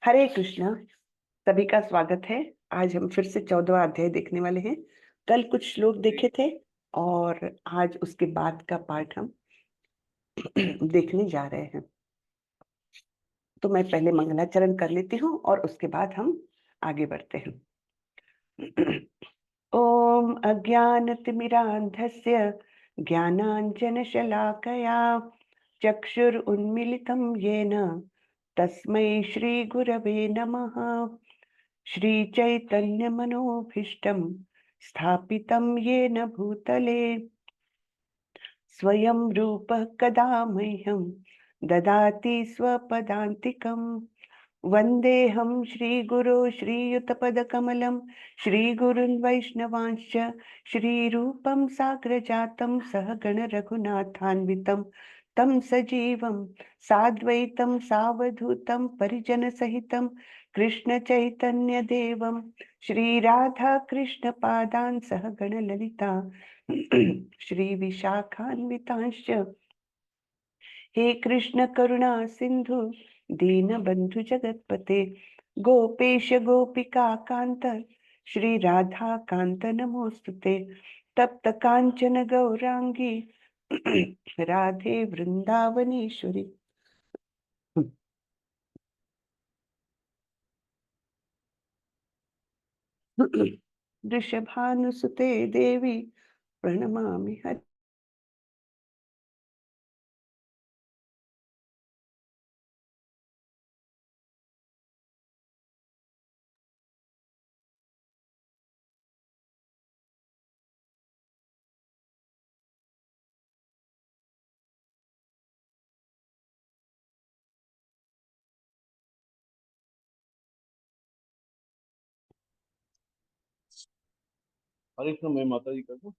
हरे कृष्णा। सभी का स्वागत है। आज हम फिर से 14वां अध्याय देखने वाले हैं। कल कुछ श्लोक देखे थे और आज उसके बाद का पाठ हम देखने जा रहे हैं। तो मैं पहले मंगलाचरण कर लेती हूँ और उसके बाद हम आगे बढ़ते हैं। ओम अज्ञानतिमिरान्धस्य ज्ञानाञ्जनशलाकया चक्षुरुन्मीलितं येन तस्मै श्रीगुरवे नमः। श्रीचैतन्यमनोभीष्टं स्थापितं येन भूतले स्वयं रूपः कदा मह्यं ददाति स्वपदान्तिकं। वन्देऽहं श्रीगुरो श्रीयुतपदकमलं श्रीगुरुन् वैष्णवांश्च श्रीरूपं साग्रजातं सहगण रघुनाथान्वितं तं सजीवं साद्वैतं सावधूतं परिजनसहितं कृष्णचैतन्यदेवं श्रीराधाकृष्णपादान् सहगण ललिता श्रीविशाखान्वितांश्च हे कृष्ण करुणा सिंधु दीनबंधु जगतपते गोपेश गोपिका कांत श्री राधा कांत नमोस्तुते तप्त कांचन गौरांगी राधे वृंदावनेश्वरी। वृषभानुसुते देवी प्रणमामि हरि। हरे कृष्ण। मैं माता जी कर दूं।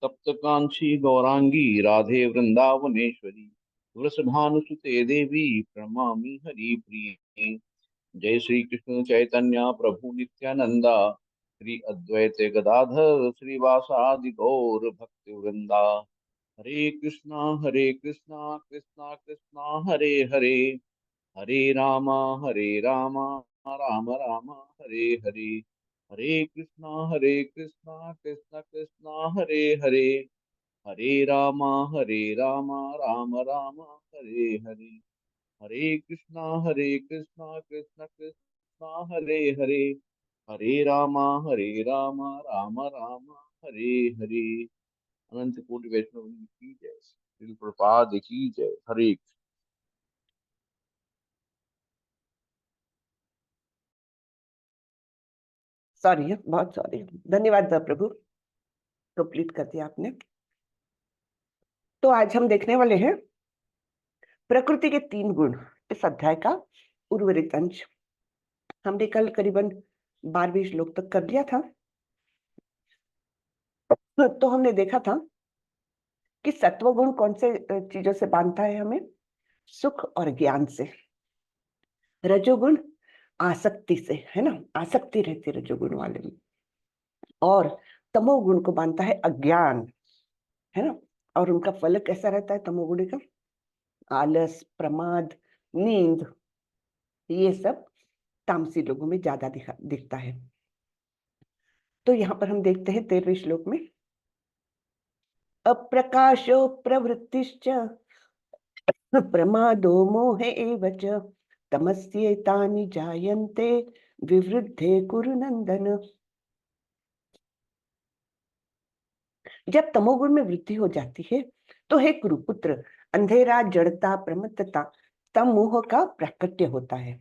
तप्त कांची गौरांगी राधे वृंदावनेश्वरी वृषभानुसुते देवी प्रणमामि हरि प्रिये। जय श्री कृष्ण चैतन्य प्रभु नित्यानंदा श्री अद्वैत गदाधर श्रीवासादि गौर भक्त वृंदा। हरे कृष्णा कृष्णा कृष्णा हरे हरे हरे रामा राम राम हरे हरे। हरे कृष्णा कृष्ण कृष्णा हरे हरे हरे रामा राम राम हरे हरे। हरे कृष्णा कृष्ण कृष्णा हरे हरे हरे रामा राम राम हरे हरे। अनंत कोटि वैष्णव की जय। श्रील प्रपाद की जय। हरे सॉरी, बहुत सॉरी। धन्यवाद प्रभु, कंप्लीट कर दिया आपने। तो आज हम देखने वाले हैं प्रकृति के 3 गुण, इस अध्याय का उर्वरित अंश। हमने कल करीबन 12वें श्लोक तक कर लिया था। तो हमने देखा था कि सत्व गुण कौन से चीजों से बांधता है हमें, सुख और ज्ञान से। रजोगुण आसक्ति से, है ना, आसक्ति रहती है रजोगुण वाले में। और तमोगुण को बांधता है अज्ञान, है ना। और उनका फल कैसा रहता है तमोगुण का? आलस, प्रमाद, नींद, ये सब तामसी लोगों में ज्यादा दिखता है। तो यहाँ पर हम देखते हैं 13वें श्लोक में, अप्रकाशो प्रवृत्तिश्च प्रमादो मोह एव च तमस्येतानि जायन्ते विवृद्धे कुरु नंदन। जब तमोगुण में वृद्धि हो जाती है तो हे कुरुपुत्र, अंधेरा, जड़ता, प्रमत्तता, तम मोह का प्राकट्य होता है।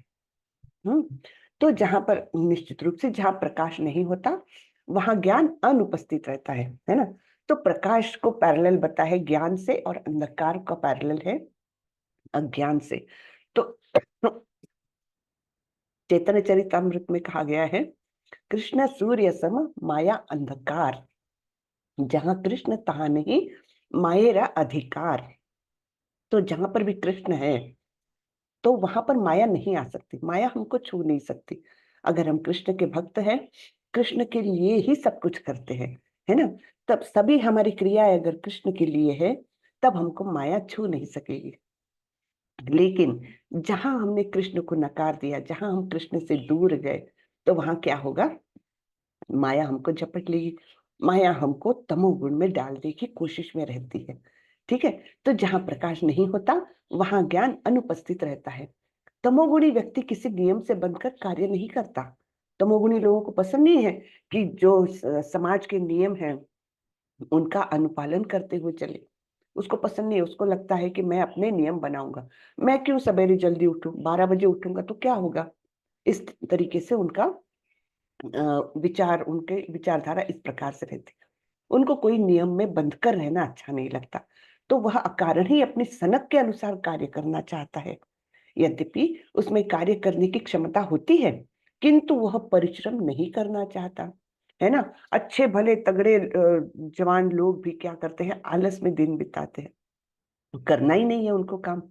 तो जहां पर निश्चित रूप से जहां प्रकाश नहीं होता वहां ज्ञान अनुपस्थित रहता है ना। तो प्रकाश को पैरेलल बता है ज्ञान से और अंधकार का पैरेलल है अज्ञान से। तो चैतन्य चरितामृत में कहा गया है, कृष्ण सूर्य सम माया अंधकार, जहां कृष्ण तहां नहीं मायेरा अधिकार। तो जहां पर भी कृष्ण है तो वहां पर माया नहीं आ सकती, माया हमको छू नहीं सकती। अगर हम कृष्ण के भक्त हैं, कृष्ण के लिए ही सब कुछ करते हैं, है ना, तब सभी हमारी क्रियाएं अगर कृष्ण के लिए है तब हमको माया छू नहीं सकेगी। लेकिन जहां हमने कृष्ण को नकार दिया, जहां हम कृष्ण से दूर गए, तो वहां क्या होगा? माया हमको झपट लेगी, माया हमको तमोगुण में डालने की कोशिश में रहती है। ठीक है, तो जहां प्रकाश नहीं होता वहां ज्ञान अनुपस्थित रहता है। तमोगुणी व्यक्ति किसी नियम से बंधकर कार्य नहीं करता। तमोगुणी लोगों को पसंद नहीं है कि जो समाज के नियम हैं उनका अनुपालन करते हुए चले। उसको पसंद नहीं है, उसको लगता है कि मैं अपने नियम बनाऊंगा। मैं क्यों सवेरे जल्दी उठूं, 12 बजे उठूंगा तो क्या होगा? इस तरीके से उनका विचार, उनके विचारधारा इस प्रकार से रहती है। उनको कोई नियम में बंधकर रहना अच्छा नहीं लगता, तो वह अकारण ही अपनी सनक के अनुसार कार्य करना चाहता है। यद्यपि उसमें कार्य करने की क्षमता होती है, किंतु वह परिश्रम नहीं करना चाहता, है ना। अच्छे भले तगड़े जवान लोग भी क्या करते हैं? आलस में दिन बिताते हैं, करना ही नहीं है उनको काम,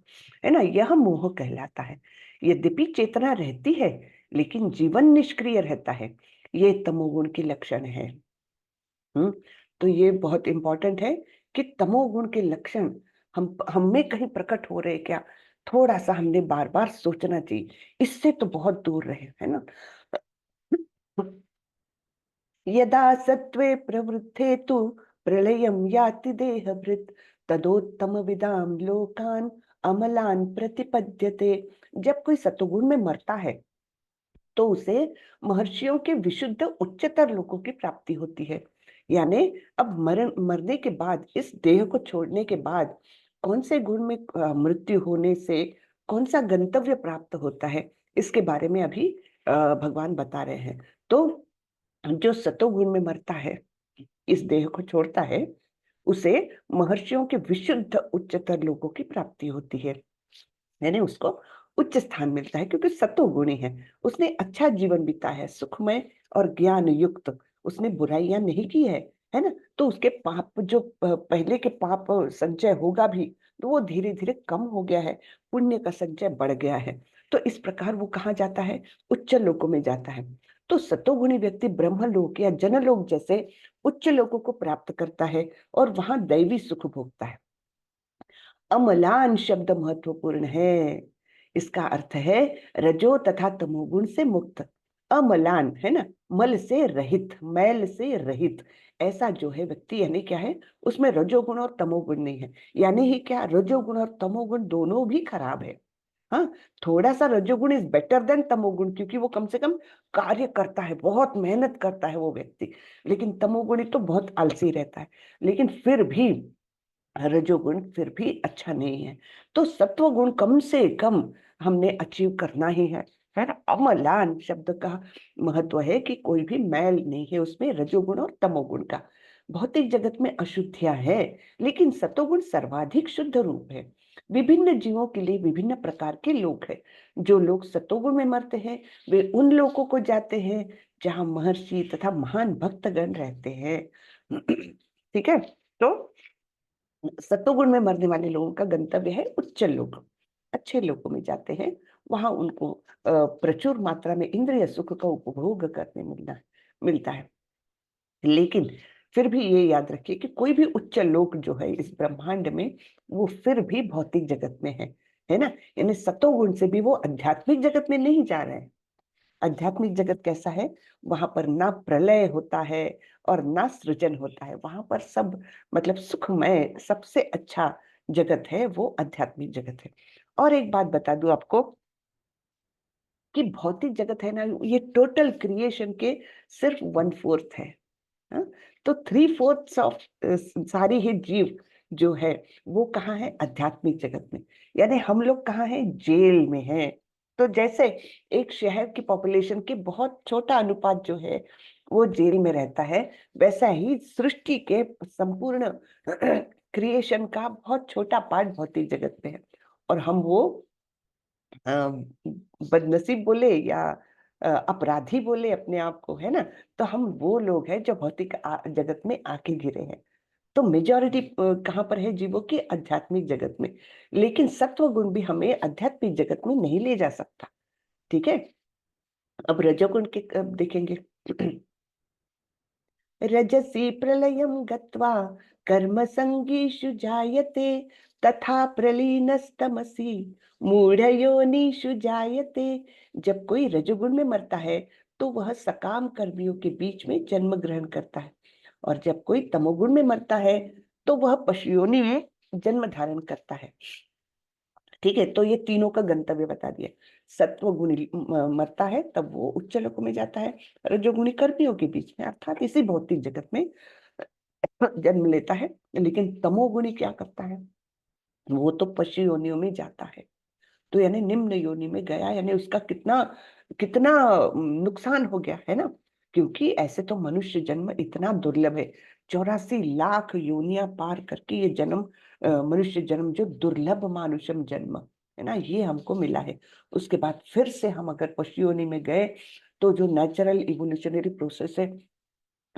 है ना। यह मोह कहलाता है। यद्यपि चेतना रहती है, लेकिन जीवन निष्क्रिय रहता है। ये तमोगुण के लक्षण है। तो ये बहुत इंपॉर्टेंट है कि तमोगुण के लक्षण हम में कहीं प्रकट हो रहे क्या, थोड़ा सा हमने बार बार सोचना चाहिए। इससे तो बहुत दूर रहे, है ना। यदा सत्वे प्रवृद्धे तु प्रलयं याति देहभृत् तदोत्तम विदाम लोकान अमलान प्रतिपद्यते। जब कोई सतोगुण में मरता है तो उसे महर्षियों के विशुद्ध उच्चतर लोकों की प्राप्ति होती है। यानी अब मरने के बाद, इस देह को छोड़ने के बाद कौन से गुण में मृत्यु होने से कौन सा गंतव्य प्राप्त होता है, इसके बारे में अभी भगवान बता रहे हैं। तो जो सतोगुण में मरता है, इस देह को छोड़ता है, उसे महर्षियों के विशुद्ध उच्चतर लोकों की प्राप्ति होती है। यानी उसको उच्च स्थान मिलता है, क्योंकि सतोगुणी है। उसने अच्छा जीवन बिता है, सुखमय और ज्ञान युक्त। उसने बुराइयां नहीं की है ना। तो उसके पाप जो पहले के पाप संचय होगा भी, तो वो धीरे धीरे कम हो गया है, पुण्य का संचय बढ़ गया है। तो इस प्रकार वो कहाँ जाता है? उच्च लोकों में जाता है। तो सतोगुणी व्यक्ति ब्रह्मलोक या जनलोक जैसे उच्च लोकों को प्राप्त करता है और वहां दैवी सुख भोगता है। अमलान शब्द महत्वपूर्ण है। इसका अर्थ है रजो तथा तमोगुण से मुक्त। अमलान है ना, मल से रहित, मैल से रहित। ऐसा जो है व्यक्ति, यानी क्या है, उसमें रजोगुण और तमोगुण नहीं है। यानी ही क्या, रजोगुण और तमोगुण दोनों भी खराब है। हाँ, थोड़ा सा रजोगुण इज बेटर देन तमोगुण, क्योंकि वो कम से कम कार्य करता है, बहुत मेहनत करता है वो व्यक्ति। लेकिन तमोगुणी तो बहुत आलसी रहता है। लेकिन फिर भी रजोगुण फिर भी अच्छा नहीं है। तो सत्व गुण कम से कम हमने अचीव करना ही है ना। अमलान शब्द का महत्व है कि कोई भी मैल नहीं है उसमें, रजोगुण और तमोगुण का। भौतिक जगत में अशुद्धियां है, लेकिन सतोगुण सर्वाधिक शुद्ध रूप है। विभिन्न जीवों के लिए विभिन्न प्रकार के लोग हैं। जो लोग सतोगुण में मरते हैं वे उन लोगों को जाते हैं जहां महर्षि तथा महान भक्तगण रहते हैं। ठीक है। तो सत्वगुण में मरने वाले लोगों का गंतव्य है उच्च लोक, अच्छे लोकों में जाते हैं। वहां उनको प्रचुर मात्रा में इंद्रिय सुख का उपभोग करने मिलता है। लेकिन फिर भी ये याद रखिए कि कोई भी उच्च लोक जो है इस ब्रह्मांड में, वो फिर भी भौतिक जगत में है ना। यानी सतोगुण से भी वो आध्यात्मिक जगत में नहीं जा रहे हैं। आध्यात्मिक जगत कैसा है? वहां पर ना प्रलय होता है और ना सृजन होता है। वहां पर सब मतलब सुखमय, सबसे अच्छा जगत है वो आध्यात्मिक जगत है। और एक बात बता दूं आपको कि भौतिक जगत है ना, ये टोटल क्रिएशन के सिर्फ 1/4 है। हाँ? तो 3/4 ऑफ सारी ही जीव जो है वो कहाँ है? आध्यात्मिक जगत में। यानी हम लोग कहाँ हैं? जेल में हैं। तो जैसे एक शहर की पॉपुलेशन की बहुत छोटा अनुपात जो है वो जेल में रहता है, वैसा ही सृष्टि के संपूर्ण क्रिएशन का बहुत छोटा पार्ट भौतिक जगत में है। और हम वो अ, बदनसीब बोले या अपराधी बोले अपने आप को, है ना। तो हम वो लोग हैं जो भौतिक जगत में आके गिरे हैं। तो मेजॉरिटी कहाँ पर है जीवों की? आध्यात्मिक जगत में। लेकिन सत्व गुण भी हमें आध्यात्मिक जगत में नहीं ले जा सकता। ठीक है। अब रजोगुण के देखेंगे। रजसी प्रलयं गत्वा कर्म संगीषु जायते तथा प्रलीनस्तमसि मूढ़योनिषु जायते। जब कोई रजोगुण में मरता है तो वह सकाम कर्मियों के बीच में जन्म ग्रहण करता है, और जब कोई तमोगुण में मरता है तो वह पशु योनि में जन्म धारण करता है। ठीक है, तो ये तीनों का गंतव्य बता दिया। सत्वगुणी मरता है तब वो उच्च लोकों में जाता है, रजोगुणी कर्मियों के बीच में अर्थात इसी भौतिक जगत में जन्म लेता है। लेकिन तमोगुणी क्या करता है, वो तो पशु योनियों में जाता है। तो यानी निम्न योनि में गया, यानी उसका कितना कितना नुकसान हो गया है ना। क्योंकि ऐसे तो मनुष्य जन्म इतना दुर्लभ है, 84 लाख योनियां पार करके ये जन्म, मनुष्य जन्म जो दुर्लभ मानुषम जन्म है ना, ये हमको मिला है। उसके बाद फिर से हम अगर पशु योनि में गए तो जो नेचुरल इवोल्यूशनरी प्रोसेस है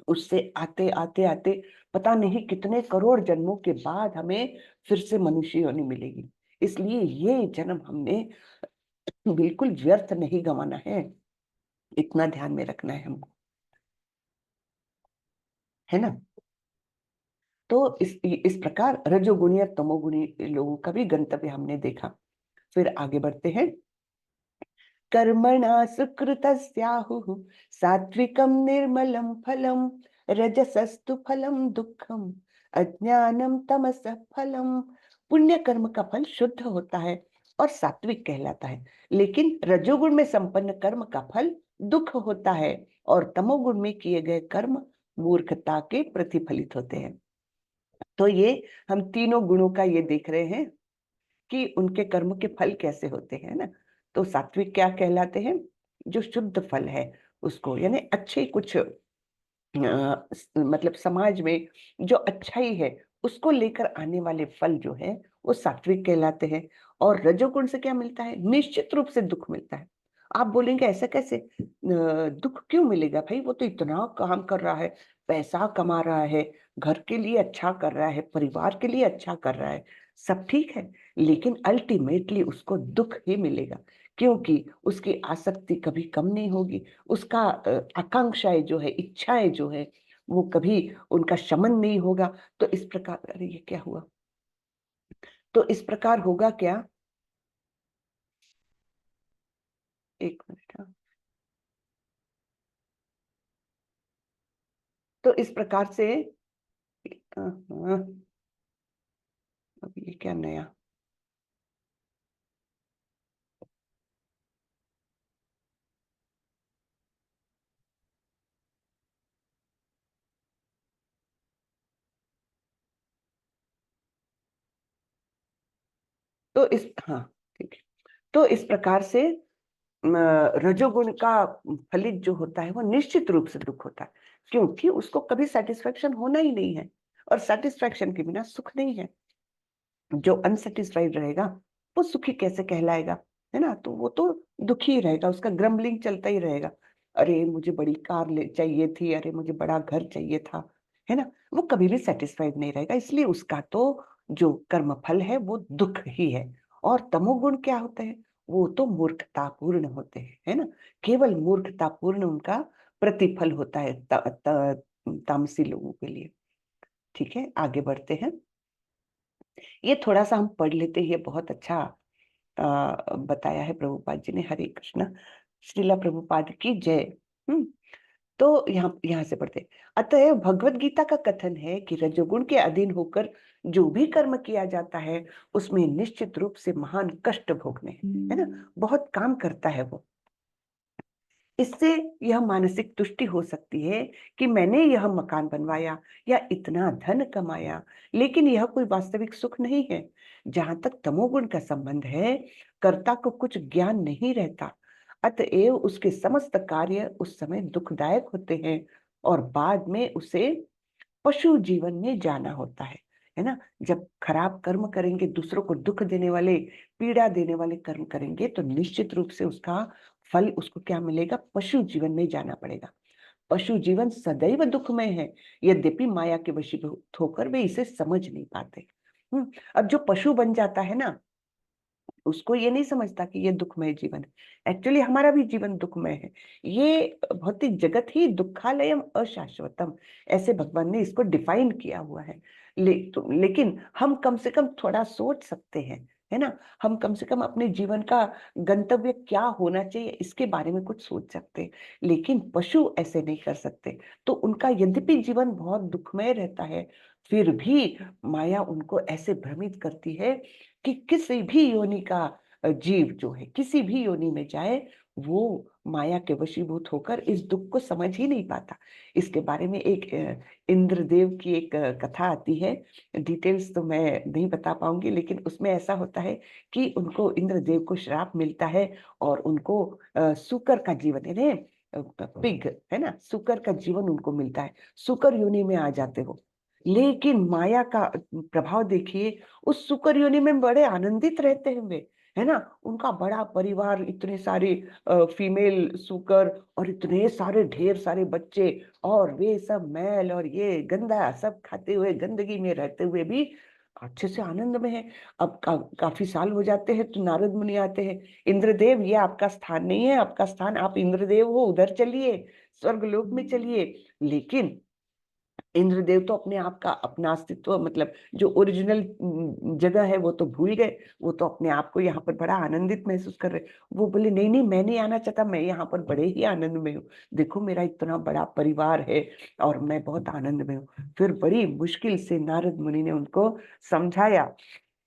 उससे आते आते आते पता नहीं कितने करोड़ जन्मों के बाद हमें फिर से मनुष्य योनि मिलेगी। इसलिए ये जन्म हमने बिल्कुल व्यर्थ नहीं गंवाना है, इतना ध्यान में रखना है हमको, है ना। तो इस प्रकार रजोगुणी और तमोगुणी लोगों का भी गंतव्य हमने देखा। फिर आगे बढ़ते हैं। कर्मणा सुकृतस्याहुः सात्विकं निर्मलं फलम, रजसस्तु फलम दुःखम, अज्ञानम तमसः फलम। पुण्य कर्म का फल शुद्ध होता है और सात्विक कहलाता है, लेकिन रजोगुण में संपन्न कर्म का फल दुख होता है, और तमोगुण में किए गए कर्म मूर्खता के प्रतिफलित होते हैं। तो ये हम तीनों गुणों का ये देख रहे हैं कि उनके कर्म के फल कैसे होते हैं ना। तो सात्विक क्या कहलाते हैं, जो शुद्ध फल है उसको, यानी अच्छे कुछ मतलब समाज में जो अच्छाई है उसको लेकर आने वाले फल जो है वो सात्विक कहलाते हैं। और रजोगुण से क्या मिलता है, निश्चित रूप से दुख मिलता है। आप बोलेंगे ऐसा कैसे, दुख क्यों मिलेगा भाई, वो तो इतना काम कर रहा है, पैसा कमा रहा है, घर के लिए अच्छा कर रहा है, परिवार के लिए अच्छा कर रहा है, सब ठीक है, लेकिन अल्टीमेटली उसको दुख ही मिलेगा, क्योंकि उसकी आसक्ति कभी कम नहीं होगी, उसका आकांक्षाएं जो है, इच्छाएं जो है, वो कभी उनका शमन नहीं होगा। तो इस प्रकार, अरे ये क्या हुआ, तो इस प्रकार होगा क्या, एक मिनट, हाँ। तो इस प्रकार से हाँ, अब ये क्या नया, तो इस, हाँ ठीक है। तो इस प्रकार से रजोगुण का फलित जो होता है वो निश्चित रूप से दुख होता है, क्योंकि उसको कभी सेटिस्फेक्शन होना ही नहीं है, और सेटिस्फेक्शन के बिना सुख नहीं है। जो अनसेटिस्फाइड रहेगा वो सुखी कैसे कहलाएगा, है ना। तो वो तो दुखी ही रहेगा, उसका ग्रम्बलिंग चलता ही रहेगा। अरे मुझे बड़ी कार ले चाहिए थी, अरे मुझे बड़ा घर चाहिए था, है ना। वो कभी भी सेटिस्फाइड नहीं रहेगा, इसलिए उसका तो जो कर्म फल है वो दुख ही है। और तमोगुण क्या होते हैं, वो तो मूर्खतापूर्ण होते हैं, है ना। केवल मूर्खतापूर्ण उनका प्रतिफल होता है तामसी लोगों के लिए। ठीक है, आगे बढ़ते हैं। ये थोड़ा सा हम पढ़ लेते हैं, ये बहुत अच्छा बताया है प्रभुपाद जी ने। हरे कृष्ण, श्रीला प्रभुपाद की जय। हम्म। तो यहाँ से पढ़ते हैं। अतः भगवत गीता का कथन है कि रजोगुण के अधीन होकर जो भी कर्म किया जाता है उसमें निश्चित रूप से महान कष्ट भोगने हैं, है ना, बहुत काम करता है वो। इससे यह मानसिक तुष्टि हो सकती है कि मैंने यह मकान बनवाया या इतना धन कमाया, लेकिन यह कोई वास्तविक सुख नहीं है। जहां तक तमोगुण का संबंध है, कर्ता को कुछ ज्ञान नहीं रहता, अतएव उसके समस्त कार्य उस समय दुखदायक होते हैं, और बाद में उसे पशु जीवन में जाना होता है ना। जब खराब कर्म करेंगे, दूसरों को दुख देने वाले, पीड़ा देने वाले कर्म करेंगे, तो निश्चित रूप से उसका फल उसको क्या मिलेगा, पशु जीवन में जाना पड़ेगा। पशु जीवन सदैव दुखमय है, यद्यपि माया के वशीभूत होकर वे इसे समझ नहीं पाते। अब जो पशु बन जाता है ना, उसको ये नहीं समझता कि ये दुखमय जीवन है। एक्चुअली हमारा भी जीवन दुखमय है। ये भौतिक जगत ही दुखालयम अशाश्वतम, ऐसे भगवान ने इसको डिफाइन किया हुआ है। लेकिन हम कम से कम थोड़ा सोच सकते हैं, है ना। हम कम से कम अपने जीवन का गंतव्य क्या होना चाहिए इसके बारे में कुछ सोच सकते हैं, लेकिन पशु ऐसे नहीं कर सकते। तो उनका यद्यपि जीवन बहुत दुखमय रहता है, फिर भी माया उनको ऐसे भ्रमित करती है कि किसी भी योनि का जीव जो है किसी भी योनि में जाए, वो माया के वशीभूत होकर इस दुख को समझ ही नहीं पाता। इसके बारे में एक इंद्रदेव की एक कथा आती है। डिटेल्स तो मैं नहीं बता पाऊंगी, लेकिन उसमें ऐसा होता है कि उनको इंद्रदेव को श्राप मिलता है और उनको सूकर का जीवन, यानी पिग, है ना, सूकर का जीवन उनको मिलता है। सूकर योनि में आ जाते हो। लेकिन माया का प्रभाव देखिए, उस सुकर योनि में बड़े आनंदित रहते हैं वे, है ना। उनका बड़ा परिवार, इतने सारे फीमेल सुकर और इतने सारे ढेर सारे बच्चे, और वे सब मैल और ये गंदा सब खाते हुए, गंदगी में रहते हुए भी अच्छे से आनंद में है। अब काफी साल हो जाते हैं तो नारद मुनि आते हैं। इंद्रदेव, ये आपका स्थान नहीं है, आपका स्थान, आप इंद्रदेव हो, उधर चलिए, स्वर्ग लोक में चलिए। लेकिन इंद्रदेव तो अपने आप का, अपना अस्तित्व, मतलब जो ओरिजिनल जगह है वो तो भूल गए। वो तो अपने आप को यहाँ पर बड़ा आनंदित महसूस कर रहे। वो बोले नहीं नहीं, मैं नहीं आना चाहता, मैं यहाँ पर बड़े ही आनंद में हूँ। देखो मेरा इतना बड़ा परिवार है और मैं बहुत आनंद में हूँ। फिर बड़ी मुश्किल से नारद मुनि ने उनको समझाया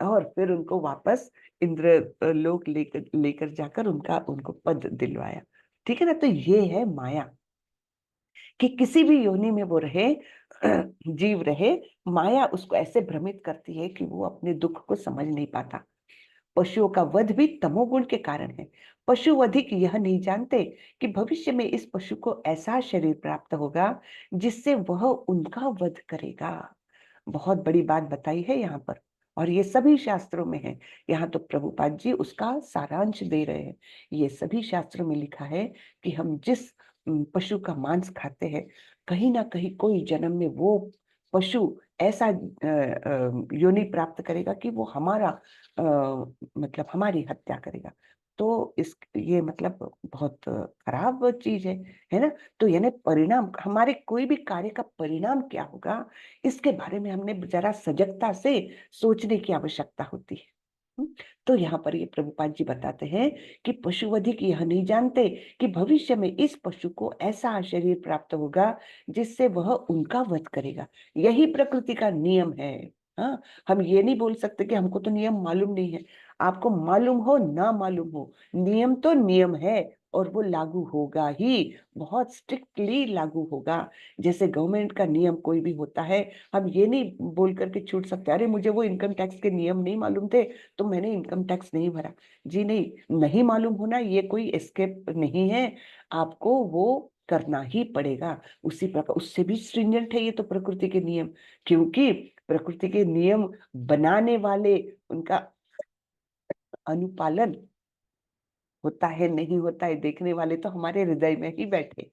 और फिर उनको वापस इंद्र लोक लेकर लेकर जाकर उनको पद दिलवाया। ठीक है ना। तो ये है माया, कि किसी भी योनि में वो रहे, जीव रहे, माया उसको ऐसे भ्रमित करती है कि वो अपने दुख को समझ नहीं पाता। पशुओं का वध भी तमोगुण के कारण है। पशु अधिक यह नहीं जानते कि भविष्य में इस पशु को ऐसा शरीर प्राप्त होगा जिससे वह उनका वध करेगा। बहुत बड़ी बात बताई है यहाँ पर, और ये सभी शास्त्रों में है। यहाँ तो प्रभुपाद जी उसका सारांश दे रहे हैं। ये सभी शास्त्रों में लिखा है कि हम जिस पशु का मांस खाते हैं, कहीं ना कहीं कोई जन्म में वो पशु ऐसा योनि प्राप्त करेगा कि वो हमारा मतलब हमारी हत्या करेगा। तो इस ये मतलब बहुत खराब चीज है ना। तो यानी परिणाम, हमारे कोई भी कार्य का परिणाम क्या होगा, इसके बारे में हमने जरा सजगता से सोचने की आवश्यकता होती है। तो यहाँ पर ये प्रभुपाद जी बताते हैं कि पशुवधिक यह नहीं जानते कि भविष्य में इस पशु को ऐसा शरीर प्राप्त होगा जिससे वह उनका वध करेगा। यही प्रकृति का नियम है। हाँ, हम ये नहीं बोल सकते कि हमको तो नियम मालूम नहीं है। आपको मालूम हो ना मालूम हो, नियम तो नियम है और वो लागू होगा ही, बहुत स्ट्रिक्टली लागू होगा। जैसे गवर्नमेंट का नियम कोई भी होता है, हम ये नहीं बोल करके छूट सकते, अरे मुझे वो इनकम टैक्स के नियम नहीं मालूम थे तो मैंने इनकम टैक्स नहीं भरा। जी नहीं, नहीं मालूम होना ये कोई एस्केप नहीं है, आपको वो करना ही पड़ेगा। उसी प्रकार उससे भी स्ट्रिंजेंट है ये तो प्रकृति के नियम, क्योंकि प्रकृति के नियम बनाने वाले, उनका अनुपालन होता है नहीं होता है, देखने वाले तो हमारे हृदय में ही बैठे,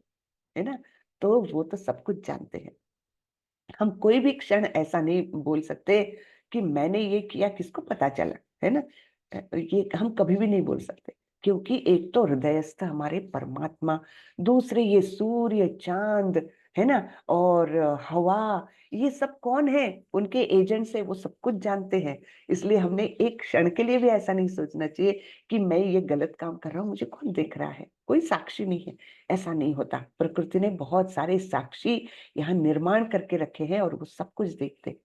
है ना। तो वो तो सब कुछ जानते हैं। हम कोई भी क्षण ऐसा नहीं बोल सकते कि मैंने ये किया, किसको पता चला, है ना। ये हम कभी भी नहीं बोल सकते, क्योंकि एक तो हृदयस्थ हमारे परमात्मा, दूसरे ये सूर्य चांद, है ना, और हवा, ये सब कौन है, उनके एजेंट से वो सब कुछ जानते हैं। इसलिए हमने एक क्षण के लिए भी ऐसा नहीं सोचना चाहिए कि मैं ये गलत काम कर रहा हूँ, मुझे कौन देख रहा है, कोई साक्षी नहीं है। ऐसा नहीं होता। प्रकृति ने बहुत सारे साक्षी यहाँ निर्माण करके रखे हैं और वो सब कुछ देखते हैं।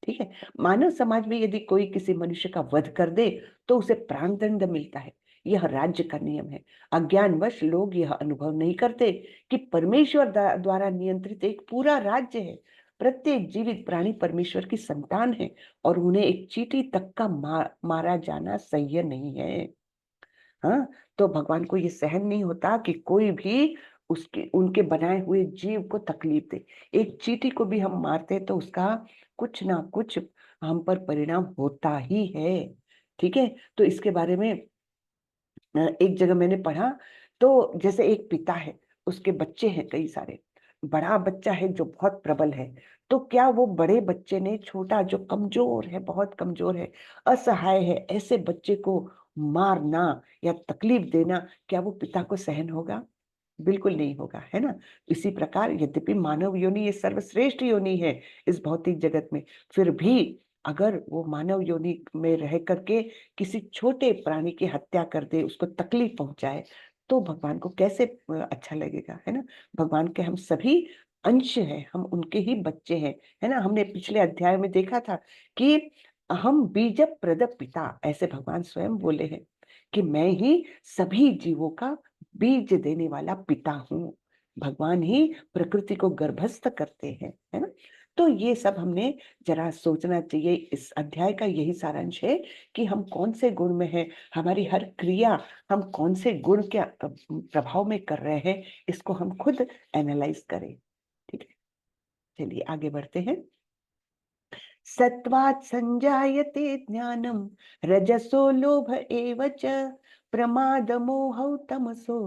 ठीक है। मानव समाज में यदि कोई किसी मनुष्य का वध कर दे तो उसे प्राणदंड मिलता है। यह राज्य का नियम है। अज्ञानवश लोग यह अनुभव नहीं करते कि परमेश्वर द्वारा नियंत्रित एक पूरा राज्य है। प्रत्येक जीवित प्राणी परमेश्वर की संतान है और उन्हें एक चींटी तक का मारा जाना सह्य नहीं है। हाँ, तो भगवान को ये सहन नहीं होता कि कोई भी उसके उनके बनाए हुए जीव को तकलीफ दे। एक चींटी को भी हम मारते हैं तो उसका कुछ ना कुछ हम पर परिणाम होता ही है। ठीक है। तो इसके बारे में एक जगह मैंने पढ़ा, तो जैसे एक पिता है, उसके बच्चे हैं कई सारे, बड़ा बच्चा है जो बहुत प्रबल है, तो क्या वो बड़े बच्चे ने छोटा जो कमजोर है, बहुत कमजोर है, असहाय है, ऐसे बच्चे को मारना या तकलीफ देना, क्या वो पिता को सहन होगा? बिल्कुल नहीं होगा, है ना? इसी प्रकार यद्यपि मानव योनि ये सर्वश्रेष्ठ योनि है इस भौतिक जगत में, फिर भी अगर वो मानव योनि में रह करके किसी छोटे प्राणी की हत्या कर दे, उसको तकलीफ पहुंचाए, तो भगवान को कैसे अच्छा लगेगा, है ना? भगवान के हम सभी अंश हैं, हम उनके ही बच्चे हैं, है ना? हमने पिछले अध्याय में देखा था कि हम बीज प्रद पिता, ऐसे भगवान स्वयं बोले हैं कि मैं ही सभी जीवों का बीज देने वाला पिता हूँ। भगवान ही प्रकृति को गर्भस्थ करते हैं, है ना? तो ये सब हमने जरा सोचना चाहिए। इस अध्याय का यही सारांश है कि हम कौन से गुण में हैं, हमारी हर क्रिया हम कौन से गुण के प्रभाव में कर रहे हैं, इसको हम खुद एनालाइज करें। ठीक है, चलिए आगे बढ़ते हैं। सत्वात् संजायते ज्ञानम रजसो लोभ एव च प्रमादमोहौ तमसो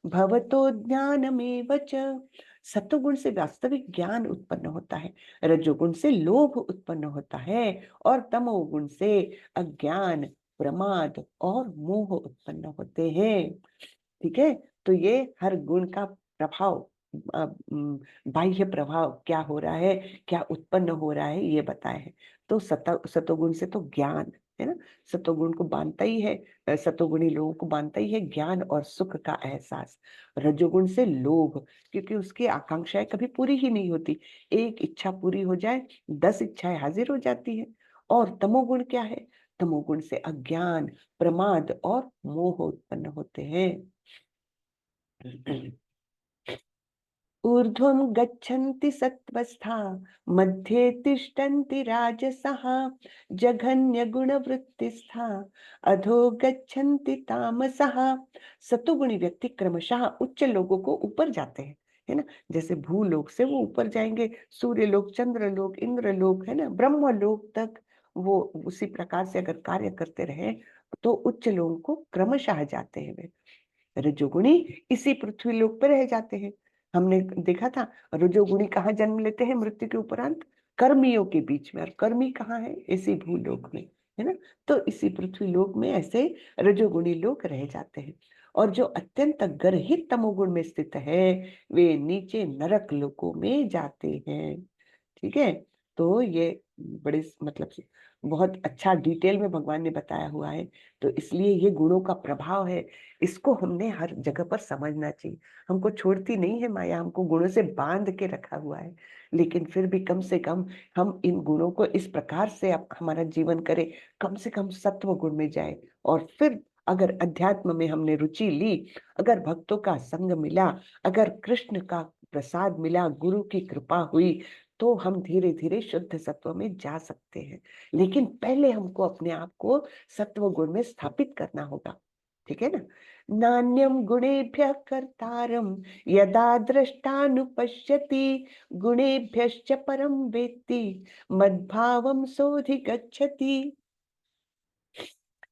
भवतो ज्ञानमेव च। सत्वगुण से वास्तविक ज्ञान उत्पन्न होता है, रजोगुण से लोभ उत्पन्न होता है और तमोगुण से अज्ञान, प्रमाद और मोह उत्पन्न होते हैं। ठीक है, तो ये हर गुण का प्रभाव, बाह्य प्रभाव क्या हो रहा है, क्या उत्पन्न हो रहा है, ये बताए हैं। तो सतोगुण से तो ज्ञान, है ना? सतोगुण को बांधता ही है, सतोगुणी लोगों को बांधता ही है ज्ञान और सुख का एहसास। रजोगुण से लोभ, क्योंकि उसकी आकांक्षाएं कभी पूरी ही नहीं होती, एक इच्छा पूरी हो जाए 10 इच्छाएं हाजिर हो जाती है। और तमोगुण क्या है? तमोगुण से अज्ञान, प्रमाद और मोह उत्पन्न होते हैं। ऊर्ध्वं गच्छन्ति सत्त्वस्था मध्ये तिष्ठन्ति राजसः जघन्यगुणवृत्तिस्था अधो गच्छन्ति तामसः। सतोगुणी व्यक्ति क्रमशः उच्च लोगों को ऊपर जाते हैं, है ना? जैसे भूलोक से वो ऊपर जाएंगे, सूर्यलोक, चंद्रलोक, इंद्रलोक, है ना, ब्रह्मलोक तक वो उसी प्रकार से अगर कार्य करते रहे तो उच्च लोगों को क्रमशः जाते हैं वे। रजोगुणी इसी पृथ्वी लोक पे रह जाते हैं। हमने देखा था रजोगुणी कहाँ जन्म लेते हैं मृत्यु के उपरांत? कर्मियों के बीच में। और कर्मी कहाँ है? इसी भूलोक में, है ना? तो इसी पृथ्वी लोक में ऐसे रजोगुणी लोग रह जाते हैं। और जो अत्यंत गर्हित तमोगुण में स्थित है वे नीचे नरक लोकों में जाते हैं। ठीक है, तो ये बड़े मतलब से बहुत अच्छा डिटेल में भगवान ने बताया हुआ है। तो इसलिए ये गुणों का प्रभाव है, इसको हमने हर जगह पर समझना चाहिए। हमको छोड़ती नहीं है माया, हमको गुणों से बांध के रखा हुआ है, लेकिन फिर भी कम से कम हम इन गुणों को इस प्रकार से हमारा जीवन करें, कम से कम सत्व गुण में जाए। और फिर अगर अध्यात्म में हमने रुचि ली, अगर भक्तों का संग मिला, अगर कृष्ण का प्रसाद मिला, गुरु की कृपा हुई, तो हम धीरे धीरे शुद्ध सत्व में जा सकते हैं। लेकिन पहले हमको अपने आप को सत्व गुण में स्थापित करना होगा। ठीक है ना? नान्यम गुणेभ्यः कर्तारम यदा दृष्टानुपश्यति गुणेभ्यश्च परम वेत्ति मद्भावम सोऽधिगच्छति।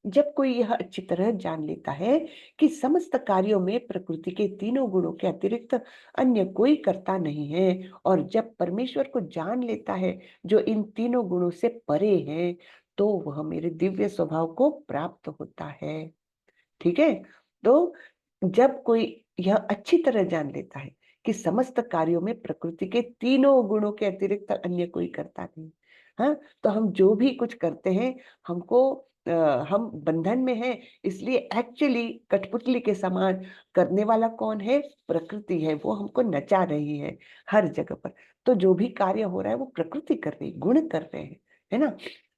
जब कोई यह अच्छी तरह जान लेता है कि समस्त कार्यों में प्रकृति के तीनों गुणों के अतिरिक्त अन्य कोई कर्ता नहीं है, और जब परमेश्वर को जान लेता है जो इन तीनों गुणों से परे है, तो वह मेरे दिव्य स्वभाव को प्राप्त होता है। ठीक है, तो जब कोई यह अच्छी तरह जान लेता है कि समस्त कार्यों में प्रकृति के तीनों गुणों के अतिरिक्त अन्य कोई करता नहीं, हाँ, तो हम जो भी कुछ करते हैं हमको हम बंधन में हैं, इसलिए एक्चुअली कठपुतली के समान करने वाला कौन है? प्रकृति है, वो हमको नचा रही है हर जगह पर। तो जो भी कार्य हो रहा है वो प्रकृति कर रही है, गुण कर रहे हैं, है ना?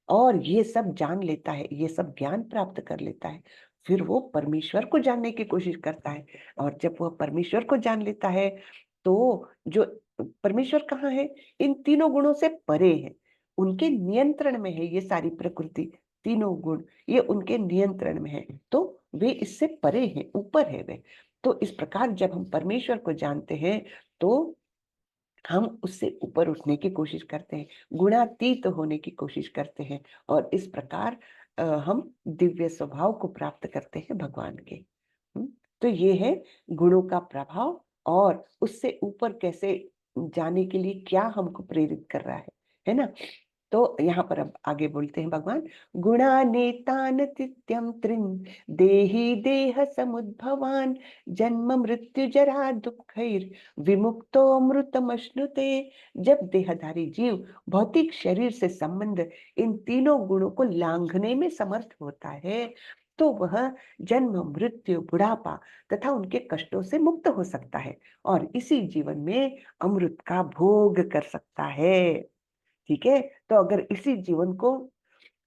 और ये सब जान लेता है, ये सब ज्ञान प्राप्त कर लेता है, फिर वो परमेश्वर को जानने की कोशिश करता है। और जब वह परमेश्वर को जान लेता है तो जो परमेश्वर कहाँ है? इन तीनों गुणों से परे है, उनके नियंत्रण में है ये सारी प्रकृति, तीनों गुण ये उनके नियंत्रण में है, तो वे इससे परे हैं, ऊपर है वे। तो इस प्रकार जब हम परमेश्वर को जानते हैं तो हम उससे ऊपर उठने की कोशिश करते हैं, गुणातीत होने की कोशिश करते हैं, और इस प्रकार हम दिव्य स्वभाव को प्राप्त करते हैं भगवान के। तो ये है गुणों का प्रभाव, और उससे ऊपर कैसे जाने के लिए क्या हमको प्रेरित कर रहा है ना? तो यहाँ पर अब आगे बोलते हैं भगवान, गुणानेतान नित्यं त्रिन देहि देह समुद्भवान जन्म मृत्यु जरा दुःखैर विमुक्तो अमृतमश्नुते। जब देहधारी जीव भौतिक शरीर से संबंध इन तीनों गुणों को लांघने में समर्थ होता है तो वह जन्म मृत्यु बुढ़ापा तथा उनके कष्टों से मुक्त हो सकता है और इसी जीवन में अमृत का भोग कर सकता है। ठीक है, तो अगर इसी जीवन को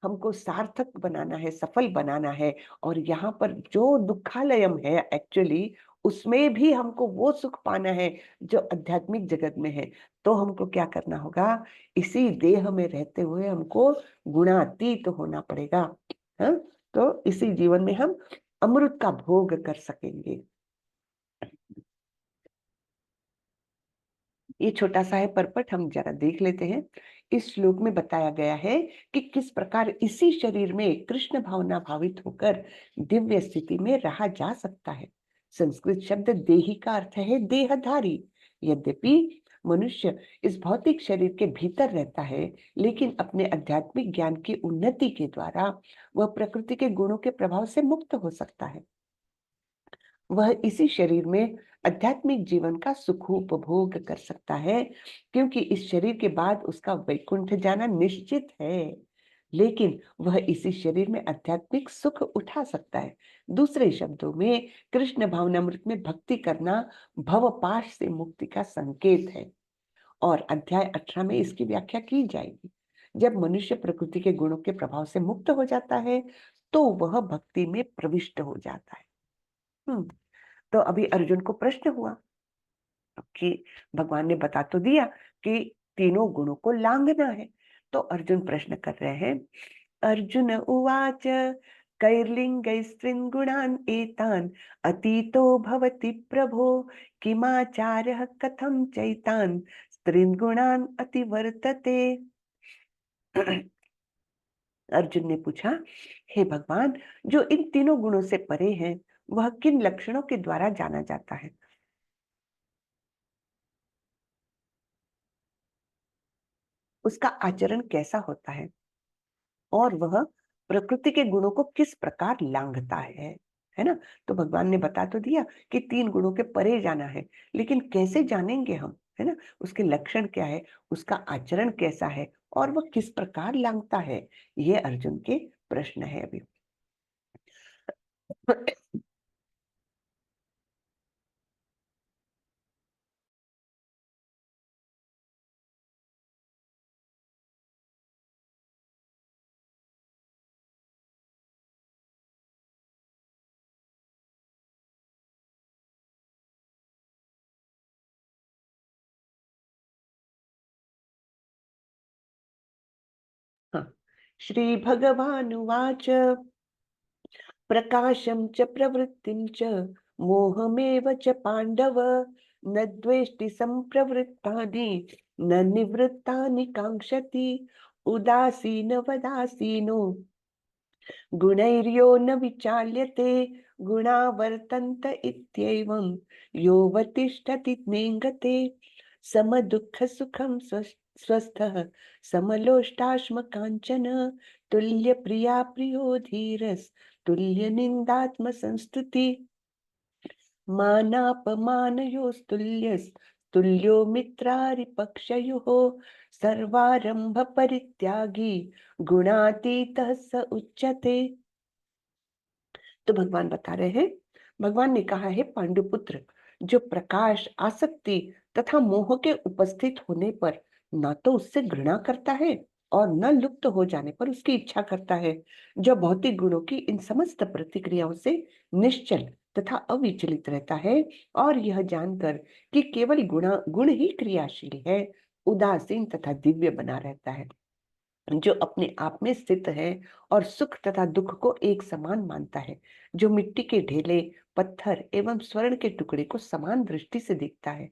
हमको सार्थक बनाना है, सफल बनाना है, और यहाँ पर जो दुखालयम है एक्चुअली उसमें भी हमको वो सुख पाना है जो आध्यात्मिक जगत में है, तो हमको क्या करना होगा, इसी देह में रहते हुए हमको गुणातीत होना पड़ेगा। हाँ, तो इसी जीवन में हम अमृत का भोग कर सकेंगे। ये छोटा सा है परपट, हम जरा देख लेते हैं। इस श्लोक में बताया गया है कि किस प्रकार इसी शरीर में कृष्ण भावना भावित होकर दिव्य स्थिति में रहा जा सकता है। संस्कृत शब्द देही का अर्थ है देहधारी। यद्यपि मनुष्य इस भौतिक शरीर के भीतर रहता है, लेकिन अपने आध्यात्मिक ज्ञान की उन्नति के द्वारा वह प्रकृति के गुणों के प्रभाव से मुक्त हो सकता है। वह इसी शरीर में आध्यात्मिक जीवन का सुखोपभोग कर सकता है, क्योंकि इस शरीर के बाद उसका वैकुंठ जाना निश्चित है। लेकिन वह इसी शरीर में आध्यात्मिक सुख उठा सकता है। दूसरे शब्दों में कृष्ण भावनामृत में भक्ति करना भवपाश से मुक्ति का संकेत है और अध्याय 18 में इसकी व्याख्या की जाएगी। जब मनुष्य प्रकृति के गुणों के प्रभाव से मुक्त हो जाता है तो वह भक्ति में प्रविष्ट हो जाता है। तो अभी अर्जुन को प्रश्न हुआ कि भगवान ने बता तो दिया कि तीनों गुणों को लांघना है, तो अर्जुन प्रश्न कर रहे हैं। अर्जुन उवाच कैर्लिङ्गैस्त्रीन् गुणान् एतान् अतीतो भवति प्रभो किमाचार्यः कथं चैतान् स्त्रीन् गुणान् अतिवर्तते। अर्जुन ने पूछा, हे भगवान, जो इन तीनों गुणों से परे है वह किन लक्षणों के द्वारा जाना जाता है? उसका आचरण कैसा होता और वह प्रकृति के गुणों को किस प्रकार लांघता है ना? तो भगवान ने बता तो दिया कि 3 गुणों के परे जाना है, लेकिन कैसे जानेंगे हम, है ना? उसके लक्षण क्या है, उसका आचरण कैसा है और वह किस प्रकार लांघता है, ये अर्जुन के प्रश्न है अभी। हाँ, श्री भगवानुवाच प्रकाशं च प्रवृत्तिं च मोहमेव च पाण्डव न द्वेष्टि सम्प्रवृत्तानि न निवृत्तानि काङ्क्षति उदासीनवदासीनो गुणैर्यो न विचाल्यते गुणा वर्तन्त इत्येवं योऽवतिष्ठति नेङ्गते समदुःखसुखं स्वस्थः समलोष्टाश्मकाञ्चन तुल्यप्रिया प्रियो धीरस् तुल्यनिन्दात्मसंस्तुति मानापमानयोस्तुल्यो मित्रारिपक्षयोः सर्वारंभ परित्यागी गुणातीतः स उच्यते। तो भगवान बता रहे हैं, भगवान ने कहा है, पांडुपुत्र, जो प्रकाश आसक्ति तथा मोह के उपस्थित होने पर न तो उससे घृणा करता है और न लुप्त हो जाने पर उसकी इच्छा करता है, जो भौतिक गुणों की इन समस्त प्रतिक्रियाओं से निश्चल तथा अविचलित रहता है और यह जानकर कि केवल गुण ही क्रियाशील है, उदासीन तथा दिव्य बना रहता है, जो अपने आप में स्थित है और सुख तथा दुख को एक समान मानता है, जो मिट्टी के ढेले, पत्थर एवं स्वर्ण के टुकड़े को समान दृष्टि से देखता है,